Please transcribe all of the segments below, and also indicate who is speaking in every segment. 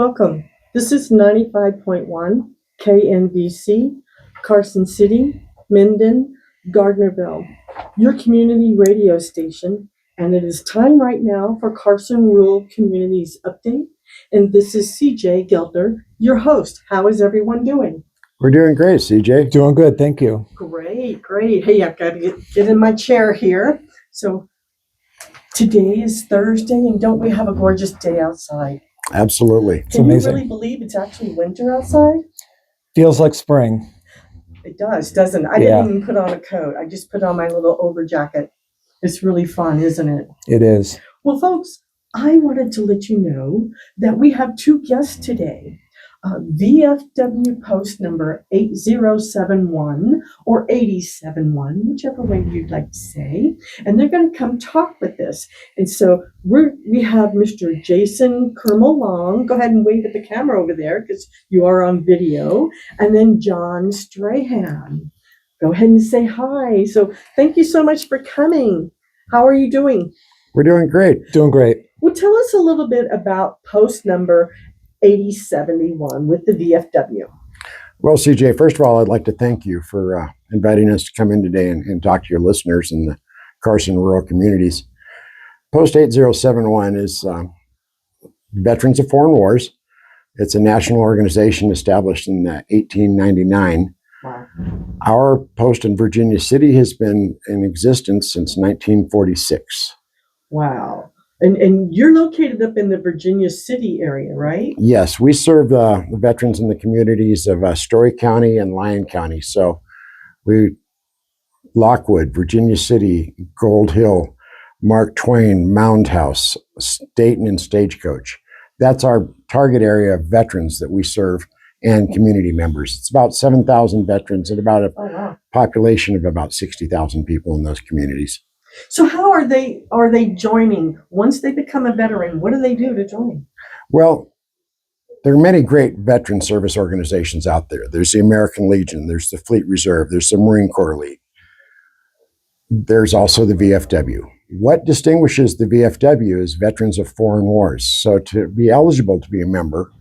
Speaker 1: Welcome. This is 95.1 KNVC, Carson City, Minden, Gardnerville, your community radio station. And it is time right now for Carson Rural Communities Update. And this is CJ Gelder, your host. How is everyone doing?
Speaker 2: We're doing great, CJ.
Speaker 3: Doing good, thank you.
Speaker 1: Great. Hey, I've got to get in my chair here. So today is Thursday, and don't we have a gorgeous day outside?
Speaker 2: Absolutely.
Speaker 1: Can
Speaker 3: amazing.
Speaker 1: you really believe it's actually winter outside?
Speaker 3: Feels like spring.
Speaker 1: It does, doesn't it? I didn't even put on a coat. I just put on my little over jacket. It's really fun, isn't it?
Speaker 3: It is.
Speaker 1: Well, folks, I wanted to let you know that we have two guests today. VFW Post number 8071 or 871, whichever way you'd like to say. And they're going to come talk with us. And so we have Mr. Jason Kirmel-Long. Go ahead and wave at the camera over there because you are on video. And then John Strahan. Go ahead and say hi. So thank you so much for coming. How are you doing?
Speaker 2: We're doing great.
Speaker 3: Doing great.
Speaker 1: Well, tell us a little bit about post number 8071 with the VFW.
Speaker 2: Well, CJ, first of all, I'd like to thank you for inviting us to come in today and talk to your listeners in the Carson rural communities. Post 8071 is Veterans of Foreign Wars. It's a national organization established in 1899.
Speaker 1: Wow.
Speaker 2: Our post in Virginia City has been in existence since 1946.
Speaker 1: Wow. And you're located up in the Virginia City area, right?
Speaker 2: Yes, we serve the veterans in the communities of Story County and Lyon County. So Lockwood, Virginia City, Gold Hill, Mark Twain, Mound House, Dayton, and Stagecoach. That's our target area of veterans that we serve and community members. It's about 7,000 veterans and about a population of about 60,000 people in those communities.
Speaker 1: So how are they joining? Once they become a veteran, what do they do to join?
Speaker 2: Well, there are many great veteran service organizations out there. There's the American Legion, there's the Fleet Reserve, there's the Marine Corps League. There's also the VFW. What distinguishes the VFW is Veterans of Foreign Wars. So to be eligible to be a member,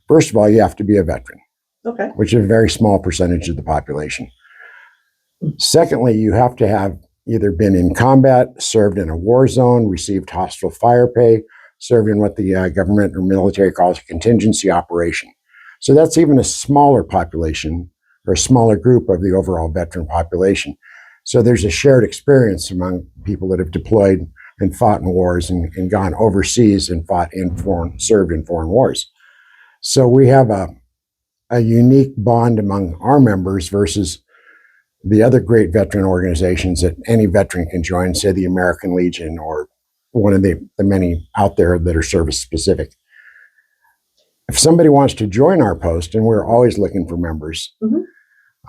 Speaker 2: first of all, you have to be a veteran,
Speaker 1: Okay.
Speaker 2: which is a very small percentage of the population. Secondly, you have to have either been in combat, served in a war zone, received hostile fire pay, served in what the government or military calls a contingency operation. So that's even a smaller population or a smaller group of the overall veteran population. So there's a shared experience among people that have deployed and fought in wars and gone overseas and served in foreign wars. So we have a unique bond among our members versus the other great veteran organizations that any veteran can join, say the American Legion or one of the many out there that are service specific. If somebody wants to join our post, and we're always looking for members,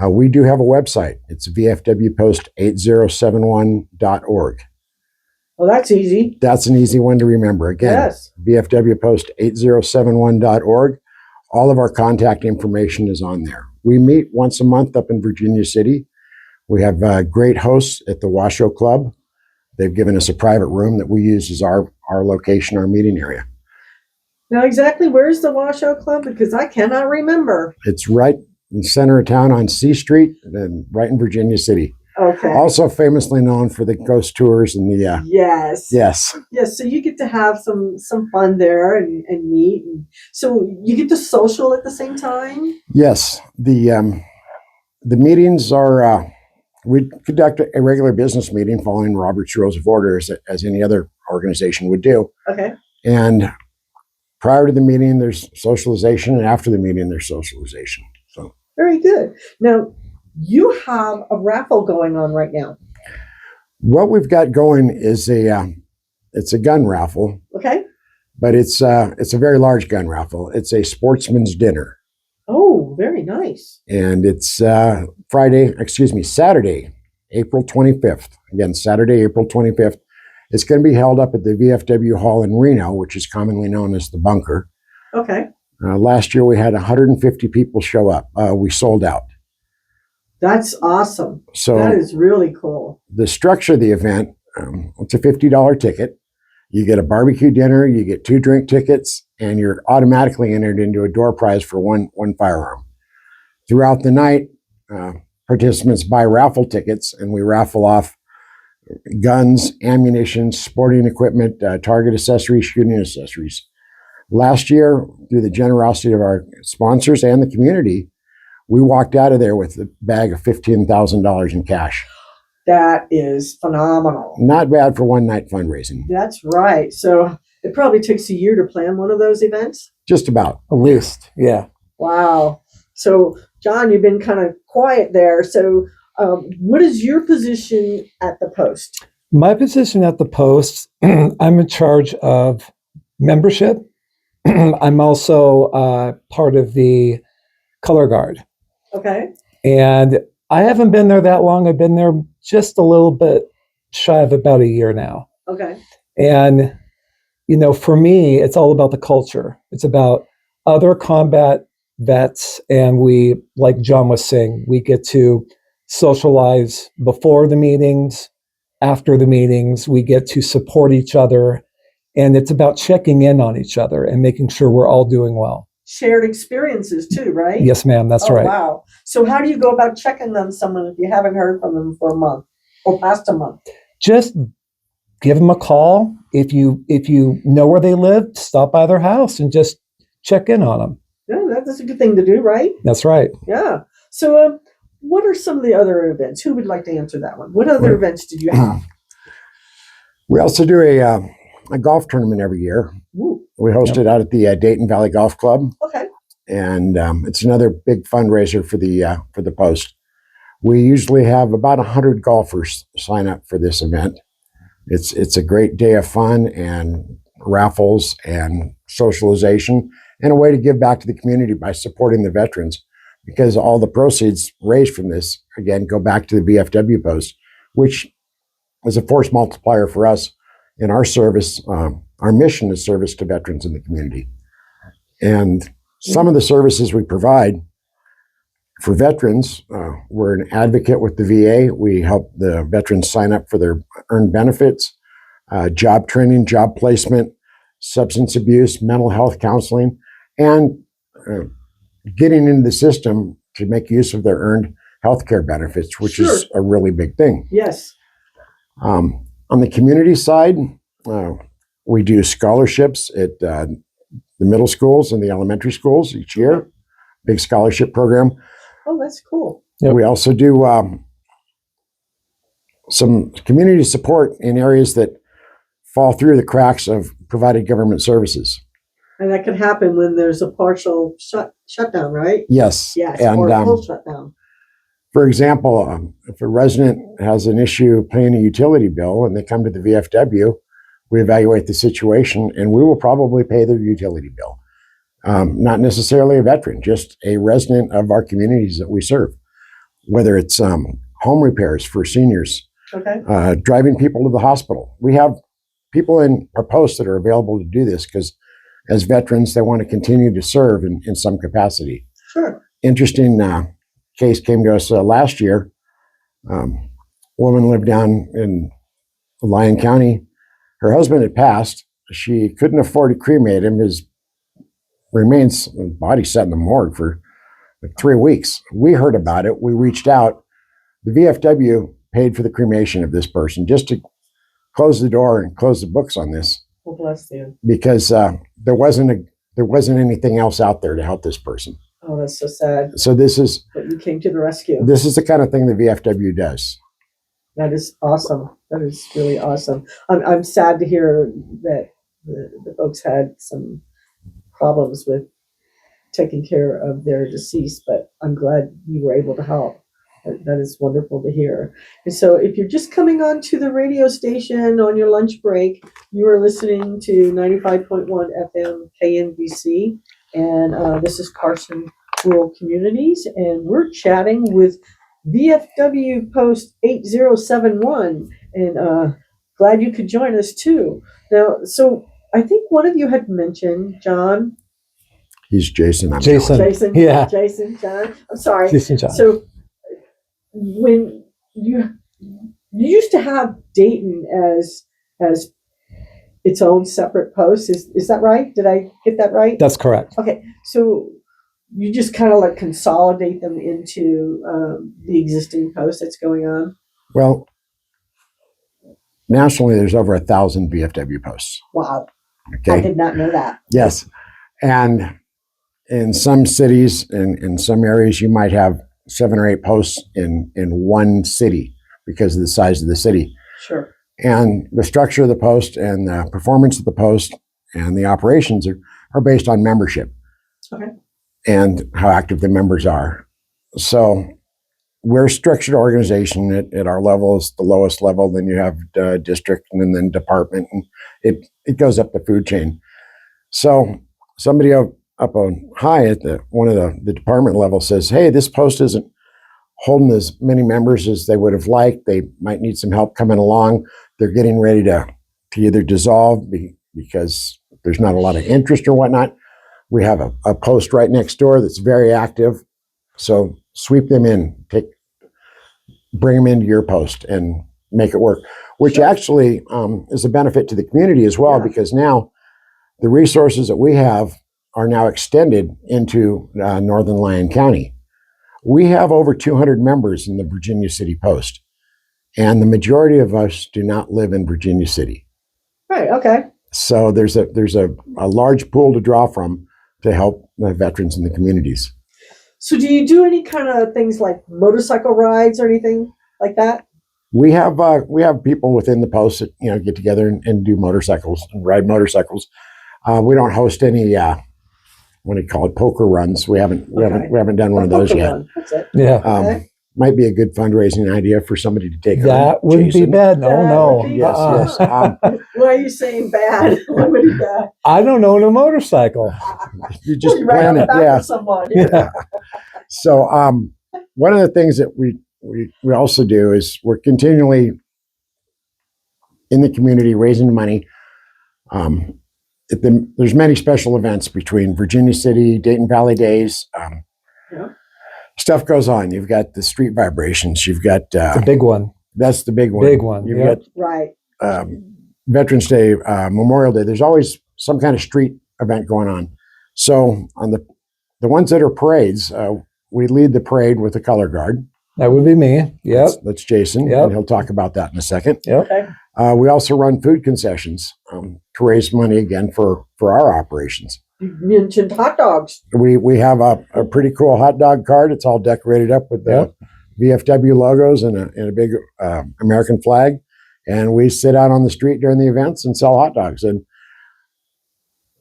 Speaker 2: we do have a website. It's VFWPost8071.org.
Speaker 1: Well, that's easy.
Speaker 2: That's an easy one to remember. Again,
Speaker 1: Yes.
Speaker 2: VFWPost8071.org. All of our contact information is on there. We meet once a month up in Virginia City. We have great hosts at the Washoe Club. They've given us a private room that we use as our location, our meeting area.
Speaker 1: Now, exactly where's the Washoe Club? Because I cannot remember.
Speaker 2: It's right in the center of town on C Street, and right in Virginia City.
Speaker 1: Okay.
Speaker 2: Also famously known for the ghost tours and the
Speaker 1: Yes.
Speaker 2: yes.
Speaker 1: Yes. So you get to have some fun there and meet. And so you get to social at the same time.
Speaker 2: Yes. The meetings are. We conduct a regular business meeting following Robert's Rules of Order as any other organization would do.
Speaker 1: Okay.
Speaker 2: And prior to the meeting, there's socialization, and after the meeting, there's socialization. So
Speaker 1: Very good. Now, you have a raffle going on right now.
Speaker 2: what we've got going is it's a gun raffle,
Speaker 1: Okay.
Speaker 2: but it's a very large gun raffle. It's a sportsman's dinner.
Speaker 1: Oh, very nice.
Speaker 2: And it's Saturday, April 25th. Again, Saturday, April 25th. It's going to be held up at the VFW Hall in Reno, which is commonly known as the Bunker.
Speaker 1: Okay.
Speaker 2: Last year, we had 150 people show up. We sold out.
Speaker 1: That's awesome.
Speaker 2: So
Speaker 1: that is really cool.
Speaker 2: the structure of the event, it's a $50 ticket. You get a barbecue dinner, you get 2 drink tickets, and you're automatically entered into a door prize for one firearm. Throughout the night, participants buy raffle tickets, and we raffle off guns, ammunition, sporting equipment, target accessories, shooting accessories. Last year, through the generosity of our sponsors and the community, we walked out of there with a bag of $15,000 in cash.
Speaker 1: That is phenomenal.
Speaker 2: Not bad for one night fundraising.
Speaker 1: That's right. So it probably takes a year to plan one of those events.
Speaker 2: Just about.
Speaker 3: At least, yeah.
Speaker 1: Wow. So, John, you've been kind of quiet there. So, what is your position at the Post?
Speaker 3: My position at the Post, I'm in charge of membership. I'm also part of the color guard.
Speaker 1: Okay.
Speaker 3: And I haven't been there that long. I've been there just a little bit shy of about a year now.
Speaker 1: Okay.
Speaker 3: And, for me, it's all about the culture. It's about other combat vets. And we, like John was saying, we get to socialize before the meetings, after the meetings. We get to support each other. And it's about checking in on each other and making sure we're all doing well.
Speaker 1: Shared experiences too, right?
Speaker 3: Yes, ma'am. That's right.
Speaker 1: Wow. So how do you go about checking on someone if you haven't heard from them for a month or past a month?
Speaker 3: Just give them a call. If you know where they live, stop by their house and just check in on them.
Speaker 1: Yeah, that's a good thing to do, right?
Speaker 3: That's right.
Speaker 1: Yeah. So what are some of the other events? Who would like to answer that one? What other events did you have?
Speaker 2: We also do a golf tournament every year.
Speaker 1: Ooh.
Speaker 2: We host it out at the Dayton Valley Golf Club.
Speaker 1: Okay.
Speaker 2: And it's another big fundraiser for the Post. We usually have about 100 golfers sign up for this event. It's a great day of fun and raffles and socialization and a way to give back to the community by supporting the veterans, because all the proceeds raised from this, again, go back to the VFW Post, which is a force multiplier for us in our service. Our mission is service to veterans in the community. And some of the services we provide for veterans, we're an advocate with the VA. We help the veterans sign up for their earned benefits, job training, job placement, substance abuse, mental health counseling, and getting into the system to make use of their earned health care benefits, which is a really big thing.
Speaker 1: Yes.
Speaker 2: On the community side, we do scholarships at the middle schools and the elementary schools each year. Big scholarship program.
Speaker 1: Oh, that's cool.
Speaker 3: Yep.
Speaker 2: We also do some community support in areas that fall through the cracks of provided government services.
Speaker 1: And that can happen when there's a partial shutdown, right?
Speaker 2: Yes.
Speaker 1: Yes,
Speaker 2: And
Speaker 1: or a full shutdown.
Speaker 2: for example, if a resident has an issue paying a utility bill and they come to the VFW, we evaluate the situation and we will probably pay their utility bill. Not necessarily a veteran, just a resident of our communities that we serve, whether it's home repairs for seniors,
Speaker 1: Okay.
Speaker 2: driving people to the hospital. We have people in our post that are available to do this because as veterans, they want to continue to serve in some capacity.
Speaker 1: Sure.
Speaker 2: Interesting case came to us last year. Woman lived down in Lyon County. Her husband had passed. She couldn't afford to cremate him. His body sat in the morgue for like 3 weeks. We heard about it. We reached out. The VFW paid for the cremation of this person just to close the door and close the books on this,
Speaker 1: Well, bless you.
Speaker 2: because there wasn't anything else out there to help this person.
Speaker 1: Oh, that's so sad.
Speaker 2: So
Speaker 1: But you came to the rescue.
Speaker 2: this is the kind of thing the VFW does.
Speaker 1: That is awesome. That is really awesome. I'm sad to hear that the folks had some problems with taking care of their deceased, but I'm glad you were able to help. That is wonderful to hear. And so if you're just coming on to the radio station on your lunch break, you are listening to 95.1 FM KNBC, and this is Carson Rural Communities, and we're chatting with VFW Post 8071, and glad you could join us too. Now, so I think one of you had mentioned, John.
Speaker 2: He's Jason. I'm
Speaker 3: Jason.
Speaker 2: John.
Speaker 1: Jason.
Speaker 3: Yeah.
Speaker 1: Jason, John. I'm sorry.
Speaker 3: Jason John.
Speaker 1: So when you used to have Dayton as its own separate post. Is that right? Did I get that right?
Speaker 3: That's correct.
Speaker 1: Okay, so you just kind of like consolidate them into the existing post that's going on.
Speaker 2: Well, nationally, there's over 1,000 VFW posts.
Speaker 1: Wow, I
Speaker 2: Okay.
Speaker 1: did not know that.
Speaker 2: Yes. And in some cities, in some areas, you might have 7 or 8 posts in one city because of the size of the city.
Speaker 1: Sure.
Speaker 2: And the structure of the post and the performance of the post and the operations are based on membership.
Speaker 1: Okay.
Speaker 2: And how active the members are. So we're a structured organization at our level is the lowest level. Then you have district and then department, and it goes up the food chain. So somebody up on high at one of the department level says, "Hey, this post isn't holding as many members as they would have liked. They might need some help coming along. They're getting ready to either dissolve because there's not a lot of interest or whatnot. We have a post right next door that's very active. So sweep them in, bring them into your post and make it work," which
Speaker 1: Sure.
Speaker 2: actually is a benefit to the community as well,
Speaker 1: Yeah.
Speaker 2: because now the resources that we have are now extended into Northern Lyon County. We have over 200 members in the Virginia City Post, and the majority of us do not live in Virginia City.
Speaker 1: Right. Okay.
Speaker 2: So there's a large pool to draw from to help the veterans in the communities.
Speaker 1: So do you do any kind of things like motorcycle rides or anything like that?
Speaker 2: We have people within the post that get together and do motorcycles and ride motorcycles. We don't host any what do you call it, poker runs. We haven't done one of those yet.
Speaker 1: Run. That's it.
Speaker 3: Yeah.
Speaker 1: Okay.
Speaker 2: Might be a good fundraising idea for somebody to take.
Speaker 3: That wouldn't be
Speaker 2: Jason.
Speaker 3: bad. No,
Speaker 1: That
Speaker 3: no.
Speaker 1: would be
Speaker 2: Yes,
Speaker 1: fun.
Speaker 2: yes.
Speaker 1: Why are you saying bad? Why would he bad?
Speaker 3: I don't own a motorcycle.
Speaker 2: You just
Speaker 1: Well, right on
Speaker 2: plan
Speaker 1: the
Speaker 2: it,
Speaker 1: back
Speaker 2: yeah.
Speaker 1: of someone.
Speaker 3: Yeah.
Speaker 2: So one of the things that we also do is we're continually in the community raising money. There's many special events between Virginia City, Dayton Valley Days.
Speaker 1: Yeah.
Speaker 2: Stuff goes on. You've got the street vibrations. You've got
Speaker 3: It's a big one.
Speaker 2: that's the big one.
Speaker 3: Big one.
Speaker 2: You've
Speaker 3: Yep.
Speaker 1: Right.
Speaker 2: got Veterans Day, Memorial Day. There's always some kind of street event going on. So on the ones that are parades, we lead the parade with the color guard.
Speaker 3: That would be me. Yep.
Speaker 2: That's Jason,
Speaker 3: Yep.
Speaker 2: and he'll talk about that in a second.
Speaker 3: Yep.
Speaker 1: Okay.
Speaker 2: We also run food concessions to raise money again for our operations.
Speaker 1: You mentioned hot dogs.
Speaker 2: We have a pretty cool hot dog cart. It's all decorated up with the VFW logos and a big American flag. And we sit out on the street during the events and sell hot dogs. And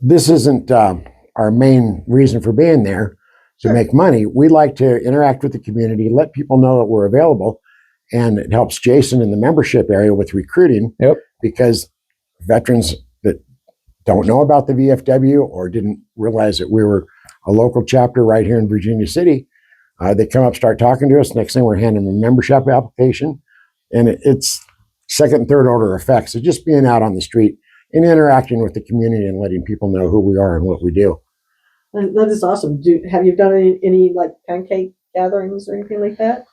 Speaker 2: this isn't our main reason for being there to make money. We like to interact with the community, let people know that we're available. And it helps Jason in the membership area with recruiting.
Speaker 3: Yep.
Speaker 2: Because veterans that don't know about the VFW or didn't realize that we were a local chapter right here in Virginia City, they come up, start talking to us. Next thing, we're handing them a membership application. And it's second and third order effects of just being out on the street and interacting with the community and letting people know who we are and what we do.
Speaker 1: That is awesome. Have you done any like pancake gatherings or anything like that?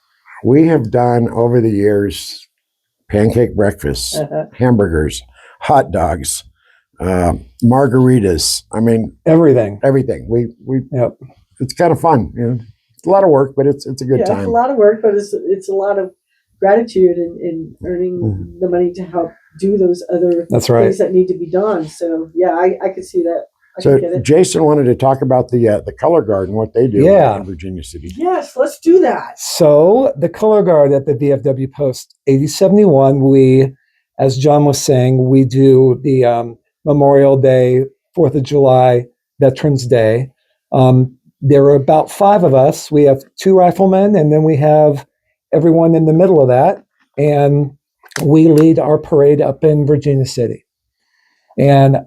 Speaker 2: We have done over the years pancake breakfasts, hamburgers, hot dogs, margaritas. I mean,
Speaker 3: Everything.
Speaker 2: everything. We
Speaker 3: Yep.
Speaker 2: It's kind of fun. It's a lot of work, but it's a good
Speaker 1: It's a
Speaker 2: time.
Speaker 1: lot of work, but it's a lot of gratitude in earning the money to help do those other
Speaker 3: That's right.
Speaker 1: things that need to be done. So yeah, I could see that. I
Speaker 2: So
Speaker 1: can get it.
Speaker 2: Jason wanted to talk about the color guard and what they do
Speaker 3: Yeah.
Speaker 2: in Virginia City.
Speaker 1: Yes, let's do that.
Speaker 3: So the color guard at the VFW Post 8071, we, as John was saying, we do the Memorial Day, 4th of July, Veterans Day. There are about 5 of us. We have 2 riflemen, and then we have everyone in the middle of that. And we lead our parade up in Virginia City. And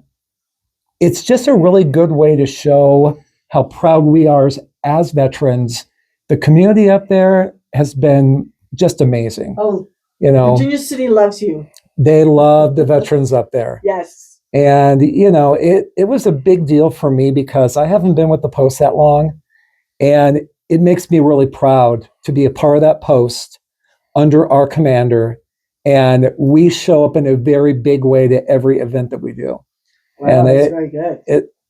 Speaker 3: it's just a really good way to show how proud we are as veterans. The community up there has been just amazing.
Speaker 1: Oh, Virginia City loves you.
Speaker 3: They love the veterans up there.
Speaker 1: Yes.
Speaker 3: And, it was a big deal for me because I haven't been with the post that long. And it makes me really proud to be a part of that post under our commander And we show up in a very big way to every event that we do.
Speaker 1: Wow,
Speaker 3: And
Speaker 1: that's very good.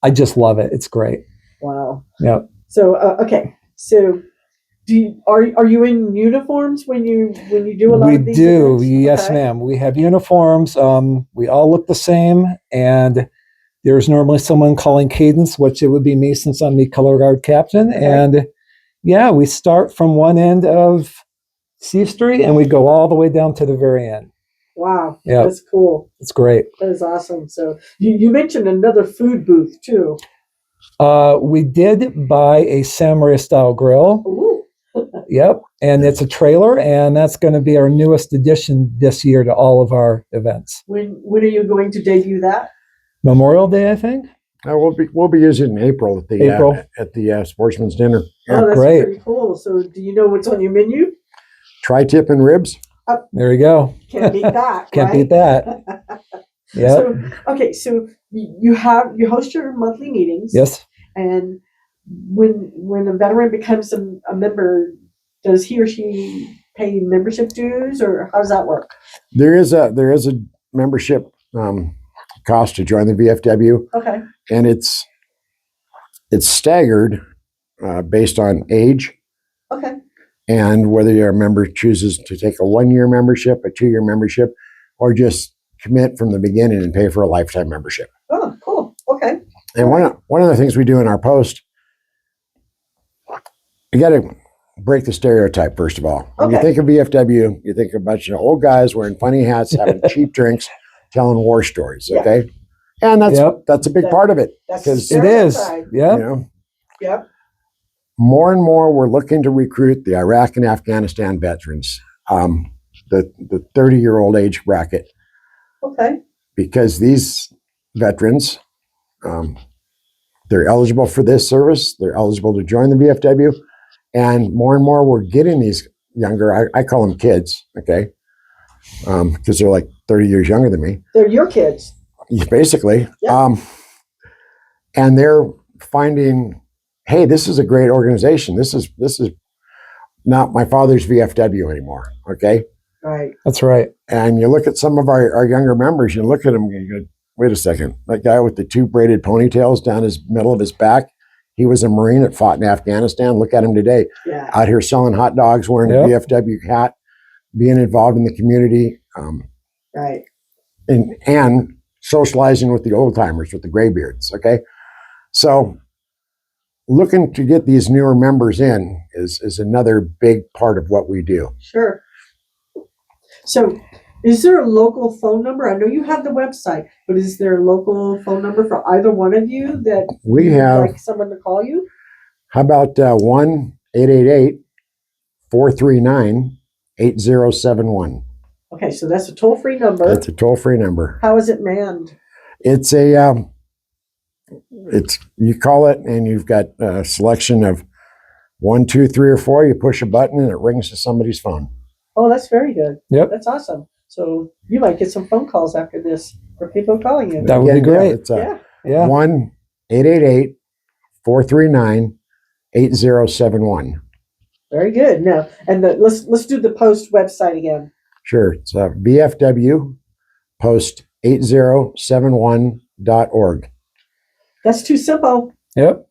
Speaker 3: I just love it. It's great.
Speaker 1: Wow.
Speaker 3: Yeah.
Speaker 1: So okay. So are you in uniforms when you do a lot of these events?
Speaker 3: Yes,
Speaker 1: Okay.
Speaker 3: ma'am. We have uniforms. We all look the same, and there's normally someone calling cadence, which it would be me since I'm the color guard captain.
Speaker 1: Okay.
Speaker 3: And yeah, we start from one end of C Street and we go all the way down to the very end.
Speaker 1: Wow.
Speaker 3: Yeah.
Speaker 1: That's cool.
Speaker 3: It's great.
Speaker 1: That is awesome. So you mentioned another food booth too.
Speaker 3: We did buy a samurai style grill.
Speaker 1: Ooh.
Speaker 3: Yep. And it's a trailer, and that's going to be our newest addition this year to all of our events.
Speaker 1: When are you going to debut that?
Speaker 3: Memorial Day, I think.
Speaker 2: We'll be using it in April at the Sportsman's Dinner.
Speaker 1: Oh, that's
Speaker 3: great.
Speaker 1: pretty cool. So do you know what's on your menu?
Speaker 2: Tri-tip and ribs.
Speaker 3: There you go.
Speaker 1: Can't beat that.
Speaker 3: Can't
Speaker 1: right?
Speaker 3: beat that. Yeah.
Speaker 1: So okay, so you host your monthly meetings.
Speaker 3: Yes.
Speaker 1: And when a veteran becomes a member, does he or she pay membership dues, or how does that work?
Speaker 2: There is a membership cost to join the VFW,
Speaker 1: Okay.
Speaker 2: and it's staggered based on age
Speaker 1: Okay.
Speaker 2: and whether your member chooses to take a 1-year membership, a 2-year membership, or just commit from the beginning and pay for a lifetime membership.
Speaker 1: Oh, cool. Okay.
Speaker 2: And one of the things we do in our post, you got to break the stereotype first of all. When you
Speaker 1: Okay.
Speaker 2: think of VFW, you think of a bunch of old guys wearing funny hats, having cheap drinks, telling war stories.
Speaker 1: Yeah.
Speaker 2: Okay, and that's a big part of it.
Speaker 1: That's
Speaker 2: Because
Speaker 3: It is.
Speaker 1: stereotype.
Speaker 3: Yeah.
Speaker 2: you know,
Speaker 1: Yep.
Speaker 2: more and more we're looking to recruit the Iraq and Afghanistan veterans, the 30-year-old age bracket,
Speaker 1: Okay.
Speaker 2: because these veterans, they're eligible for this service. They're eligible to join the VFW. And more we're getting these younger, I call them kids, okay? Because they're like 30 years younger than me,
Speaker 1: They're your kids.
Speaker 2: basically.
Speaker 1: Yeah.
Speaker 2: And they're finding, hey, this is a great organization. This is not my father's VFW anymore, okay?
Speaker 1: Right.
Speaker 3: That's right.
Speaker 2: And you look at some of our younger members, you look at them and you go, wait a second, that guy with the 2 braided ponytails down his middle of his back, he was a Marine that fought in Afghanistan. Look at him today,
Speaker 1: Yeah.
Speaker 2: out here selling hot dogs, wearing a VFW hat, being involved in the community,
Speaker 1: Right.
Speaker 2: and socializing with the old timers, with the graybeards. Okay, so looking to get these newer members in is another big part of what we do.
Speaker 1: Sure. So, is there a local phone number? I know you have the website, but is there a local phone number for either one of you that
Speaker 2: We
Speaker 1: you'd
Speaker 2: have,
Speaker 1: like someone to call you?
Speaker 2: how about 1-888-439-8071?
Speaker 1: Okay, so that's a toll-free number.
Speaker 2: It's a toll-free number.
Speaker 1: How is it manned?
Speaker 2: It's you call it and you've got a selection of 1, 2, 3, or 4. You push a button and it rings to somebody's phone.
Speaker 1: Oh, that's very good.
Speaker 3: Yep.
Speaker 1: That's awesome. So you might get some phone calls after this for people calling you.
Speaker 3: That would be great.
Speaker 2: It's
Speaker 1: Yeah.
Speaker 3: Yeah.
Speaker 2: 1-888-439-8071.
Speaker 1: Very good. Now, and let's do the Post website again.
Speaker 2: Sure. It's VFW Post 8071.org.
Speaker 1: That's too simple.
Speaker 3: Yep.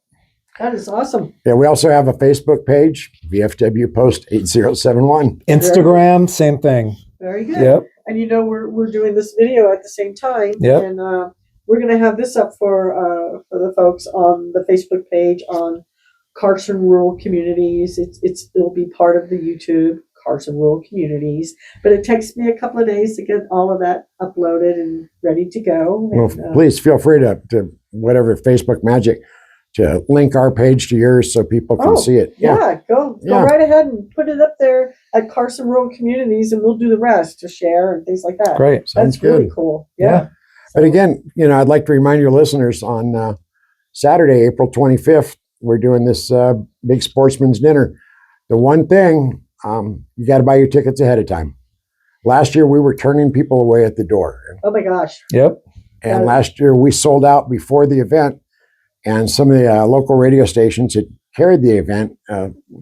Speaker 1: That is awesome.
Speaker 2: Yeah, we also have a Facebook page, VFW Post 8071.
Speaker 3: Instagram, same thing.
Speaker 1: Very good.
Speaker 3: Yep.
Speaker 1: And we're doing this video at the same time.
Speaker 3: Yep.
Speaker 1: And we're going to have this up for the folks on the Facebook page on Carson Rural Communities. It'll be part of the YouTube Carson Rural Communities. But it takes me a couple of days to get all of that uploaded and ready to go.
Speaker 2: Well,
Speaker 1: And,
Speaker 2: please feel free to whatever Facebook magic to link our page to yours so people can see it.
Speaker 1: Yeah, go right ahead and put it up there at Carson Rural Communities, and we'll do the rest to share and things like that.
Speaker 3: Great.
Speaker 2: Sounds
Speaker 1: That's really
Speaker 2: good.
Speaker 1: cool.
Speaker 3: Yeah.
Speaker 1: Yeah.
Speaker 2: But again, I'd like to remind your listeners on Saturday, April 25th, we're doing this big sportsman's dinner. The one thing, you got to buy your tickets ahead of time. Last year, we were turning people away at the door.
Speaker 1: Oh my gosh.
Speaker 3: Yep.
Speaker 2: And last year, we sold out before the event. And some of the local radio stations had carried the event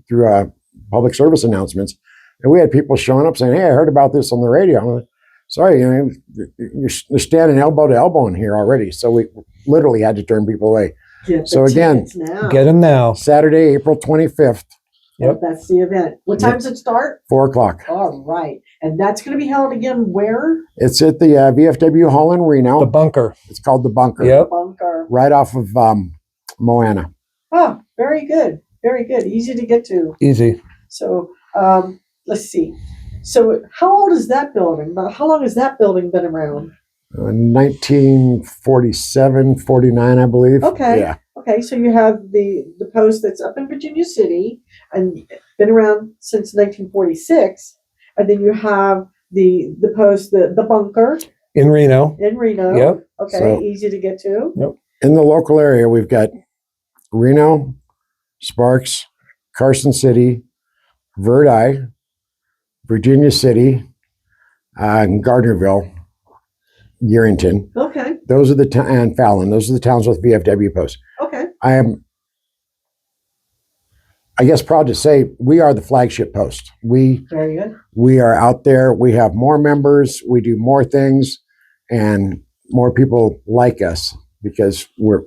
Speaker 2: through public service announcements. And we had people showing up saying, hey, I heard about this on the radio. I'm like, sorry, you're standing elbow to elbow in here already. So we literally had to turn people away.
Speaker 1: Get
Speaker 2: So
Speaker 1: the
Speaker 2: again,
Speaker 1: tickets now.
Speaker 3: Get them now.
Speaker 2: Saturday, April 25th,
Speaker 3: Yep.
Speaker 1: That's the event. What time does it start?
Speaker 2: 4:00.
Speaker 1: All right. And that's going to be held again where?
Speaker 2: It's at the VFW Hall in Reno.
Speaker 3: The bunker.
Speaker 2: It's called the Bunker.
Speaker 3: Yep.
Speaker 1: Bunker.
Speaker 2: Right off of Moana.
Speaker 1: Oh, very good. Very good. Easy to get to.
Speaker 3: Easy.
Speaker 1: So let's see. So how old is that building? How long has that building been around?
Speaker 2: 1947, 49, I believe.
Speaker 1: Okay.
Speaker 2: Yeah.
Speaker 1: Okay, so you have the Post that's up in Virginia City and been around since 1946, and then you have the Post, the Bunker
Speaker 3: In Reno.
Speaker 1: in Reno.
Speaker 3: Yep.
Speaker 1: Okay,
Speaker 2: So-
Speaker 1: easy to get to.
Speaker 2: In the local area, we've got Reno, Sparks, Carson City, Verdi, Virginia City, and Gardnerville, Yerington.
Speaker 1: Okay,
Speaker 2: Those are the and Fallon. Those are the towns with VFW Post.
Speaker 1: okay.
Speaker 2: I am, I guess, proud to say we are the flagship post. We
Speaker 1: Very good.
Speaker 2: are out there. We have more members. We do more things, and more people like us because we're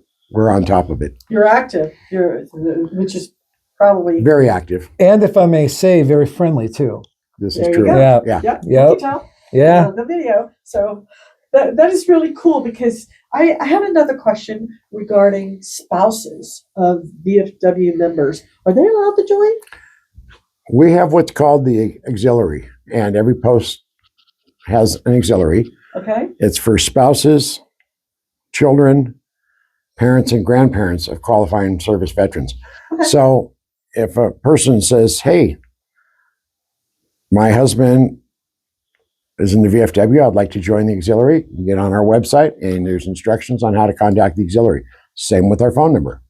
Speaker 2: on top of it.
Speaker 1: You're active. Which is probably
Speaker 2: Very active.
Speaker 3: And if I may say, very friendly too.
Speaker 2: This
Speaker 1: There
Speaker 2: is
Speaker 1: you
Speaker 2: true.
Speaker 1: go.
Speaker 3: Yeah.
Speaker 2: Yeah.
Speaker 1: Yep.
Speaker 3: Yep.
Speaker 1: You can tell.
Speaker 3: Yeah.
Speaker 1: The video. So that is really cool because I had another question regarding spouses of VFW members. Are they allowed to join?
Speaker 2: We have what's called the auxiliary, and every post has an auxiliary.
Speaker 1: Okay.
Speaker 2: It's for spouses, children, parents, and grandparents of qualifying service veterans.
Speaker 1: Okay.
Speaker 2: So if a person says, hey, my husband is in the VFW, I'd like to join the auxiliary, you get on our website and there's instructions on how to contact the auxiliary. Same with our phone number.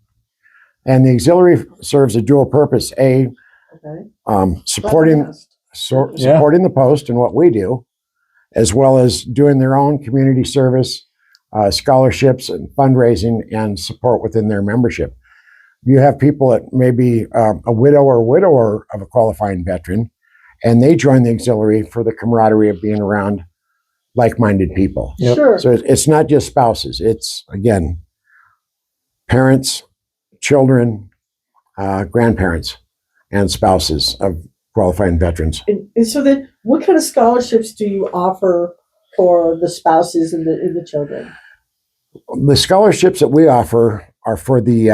Speaker 2: And the auxiliary serves a dual purpose.
Speaker 1: Okay.
Speaker 2: Supporting supporting the post and what we do, as well as doing their own community service, scholarships and fundraising and support within their membership. You have people that may be a widow or widower of a qualifying veteran, and they join the auxiliary for the camaraderie of being around like-minded people.
Speaker 3: Yep.
Speaker 1: Sure.
Speaker 2: So it's not just spouses. It's, again, parents, children, grandparents, and spouses of qualifying veterans.
Speaker 1: And so then, what kind of scholarships do you offer for the spouses and the children?
Speaker 2: The scholarships that we offer are for the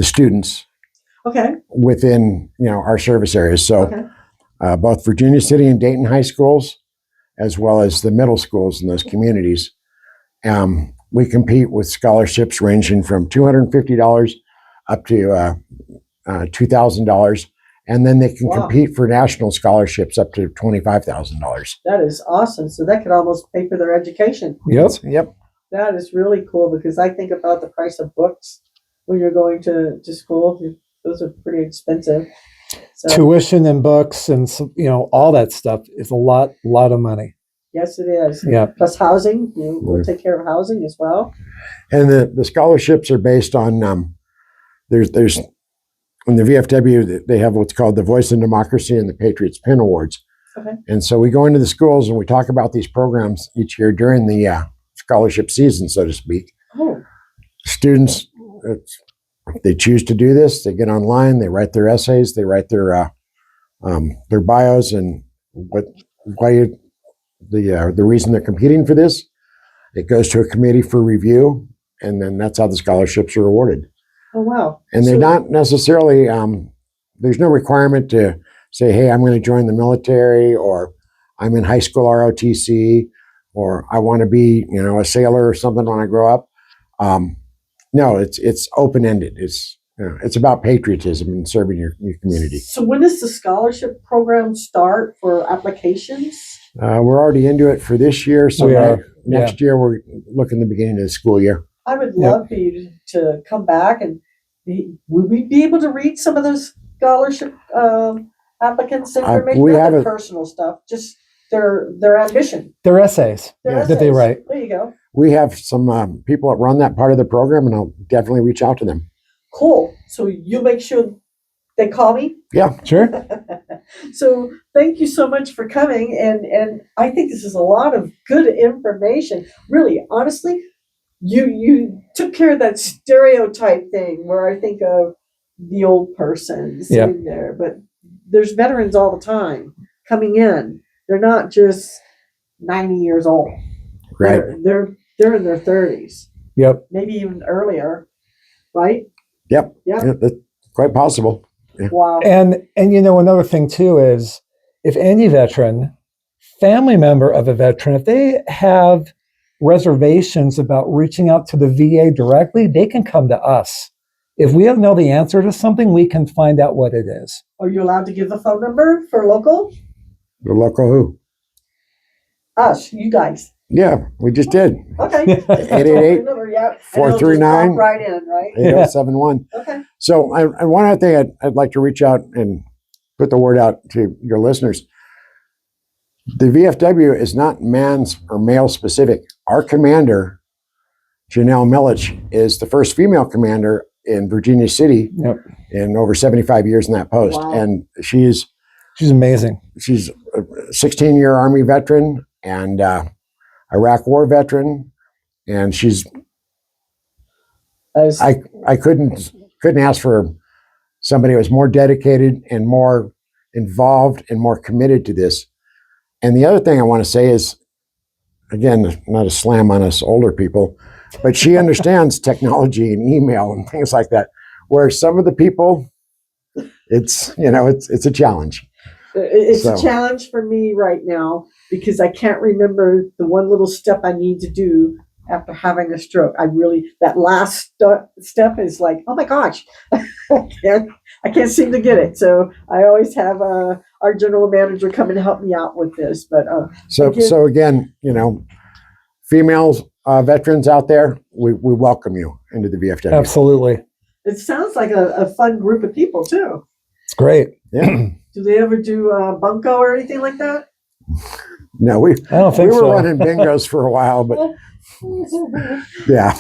Speaker 2: students
Speaker 1: Okay.
Speaker 2: within our service areas. So
Speaker 1: Okay.
Speaker 2: both Virginia City and Dayton high schools, as well as the middle schools in those communities, we compete with scholarships ranging from $250 up to $2,000, and then they can
Speaker 1: Wow.
Speaker 2: compete for national scholarships up to $25,000.
Speaker 1: That is awesome. So that could almost pay for their education.
Speaker 3: Yep.
Speaker 2: Yep.
Speaker 1: That is really cool because I think about the price of books when you're going to school. Those are pretty expensive. So
Speaker 3: Tuition and books and all that stuff is a lot of money.
Speaker 1: yes, it is.
Speaker 3: Yeah.
Speaker 1: Plus housing. We'll take care of housing as well.
Speaker 2: And the scholarships are based on there's in the VFW they have what's called the Voice in Democracy and the Patriots Pin Awards.
Speaker 1: Okay.
Speaker 2: And so we go into the schools and we talk about these programs each year during the scholarship season, so to speak.
Speaker 1: Oh,
Speaker 2: Students, if they choose to do this, they get online, they write their essays, they write their bios and the reason they're competing for this. It goes to a committee for review, and then that's how the scholarships are awarded.
Speaker 1: oh wow.
Speaker 2: And they're
Speaker 1: So-
Speaker 2: not necessarily, there's no requirement to say, hey, I'm going to join the military, or I'm in high school ROTC, or I want to be, a sailor or something when I grow up. No, it's open-ended. It's about patriotism and serving your community.
Speaker 1: So when does the scholarship program start for applications?
Speaker 2: We're already into it for this year. So
Speaker 3: We are,
Speaker 2: next year, we're looking at the beginning of the school year.
Speaker 1: I would love for you to come back and would we be able to read some of those scholarship applicants' information?
Speaker 2: we
Speaker 1: Not
Speaker 2: have
Speaker 1: their
Speaker 2: a-
Speaker 1: personal stuff, just their ambition.
Speaker 3: Their essays
Speaker 1: Their
Speaker 2: Yeah.
Speaker 3: that they
Speaker 1: essays.
Speaker 3: write.
Speaker 1: There you go.
Speaker 2: We have some people that run that part of the program, and I'll definitely reach out to them.
Speaker 1: Cool. So you make sure they call me.
Speaker 3: Sure.
Speaker 1: So thank you so much for coming, and I think this is a lot of good information. Really, honestly, you took care of that stereotype thing where I think of the old person sitting there, but there's veterans all the time coming in. They're not just 90 years old.
Speaker 2: Right.
Speaker 1: They're in their 30s.
Speaker 3: Yep.
Speaker 1: Maybe even earlier, right?
Speaker 2: Yep.
Speaker 1: Yep.
Speaker 2: Yeah, that's quite possible.
Speaker 1: Wow.
Speaker 3: And another thing too is if any veteran, family member of a veteran, if they have reservations about reaching out to the VA directly, they can come to us. If we don't know the answer to something, we can find out what it is.
Speaker 1: Are you allowed to give the phone number for local?
Speaker 2: The local who?
Speaker 1: Us, you guys.
Speaker 2: Yeah, we just did.
Speaker 1: Okay.
Speaker 2: 888
Speaker 1: yeah.
Speaker 2: 439
Speaker 1: right in, right?
Speaker 2: 8071.
Speaker 1: Okay.
Speaker 2: So, and one other thing I'd like to reach out and put the word out to your listeners. The VFW is not man's or male specific. Our commander, Janelle Milich, is the first female commander in Virginia City in over 75 years in that post.
Speaker 1: Wow.
Speaker 2: And she's
Speaker 3: amazing.
Speaker 2: She's a 16-year Army veteran and Iraq War veteran. And she's, I couldn't ask for somebody who was more dedicated and more involved and more committed to this. And the other thing I want to say is, again, not a slam on us older people, but she understands technology and email and things like that, where some of the people, it's a challenge.
Speaker 1: It's a challenge for me right now because I can't remember the one little step I need to do after having a stroke. That last step is like, oh my gosh, I can't seem to get it. So I always have our general manager come and help me out with this. But
Speaker 2: so again, females, veterans out there, we welcome you into the VFW.
Speaker 3: Absolutely.
Speaker 1: It sounds like a fun group of people too.
Speaker 3: It's great.
Speaker 2: Yeah.
Speaker 1: Do they ever do bunco or anything like that?
Speaker 2: No,
Speaker 3: I don't think
Speaker 2: we were
Speaker 3: so.
Speaker 2: running bingos for a while, but yeah.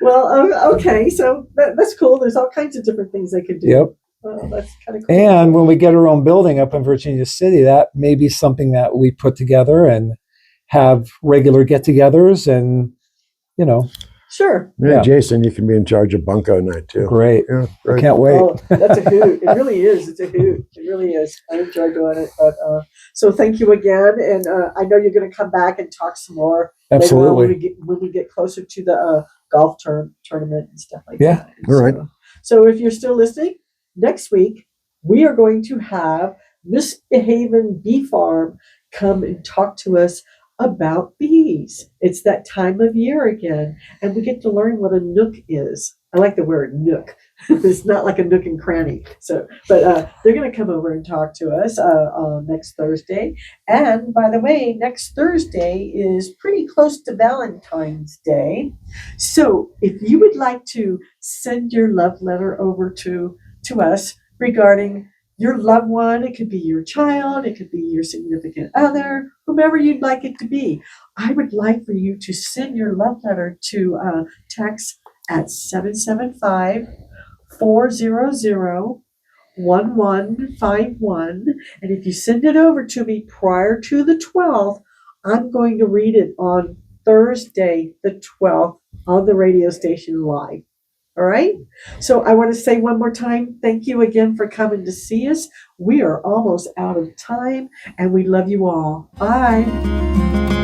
Speaker 1: Well, okay, so that's cool. There's all kinds of different things they could do.
Speaker 3: Yep.
Speaker 1: That's kind of cool.
Speaker 3: And when we get our own building up in Virginia City, that may be something that we put together and have regular get-togethers and,
Speaker 1: Sure.
Speaker 2: Yeah, Jason, you can be in charge of bunko night too.
Speaker 3: Great.
Speaker 2: Yeah,
Speaker 3: I can't wait.
Speaker 1: Oh, that's a hoot. It really is. It's a hoot. It really is. I enjoy doing it. But so thank you again, and I know you're going to come back and talk some more.
Speaker 3: Absolutely.
Speaker 1: Later on when we get closer to the golf tournament and stuff like
Speaker 3: Yeah.
Speaker 1: that.
Speaker 2: All right.
Speaker 1: So if you're still listening, next week we are going to have Miss Haven Bee Farm come and talk to us about bees. It's that time of year again, and we get to learn what a nook is. I like the word nook. It's not like a nook and cranny. So, but they're going to come over and talk to us next Thursday. And by the way, next Thursday is pretty close to Valentine's Day. So if you would like to send your love letter over to us regarding your loved one, it could be your child, it could be your significant other, whomever you'd like it to be. I would like for you to send your love letter to text at 775-400-1151. And if you send it over to me prior to the 12th, I'm going to read it on Thursday, the 12th, on the radio station live. All right. So I want to say one more time, thank you again for coming to see us. We are almost out of time and we love you all. Bye.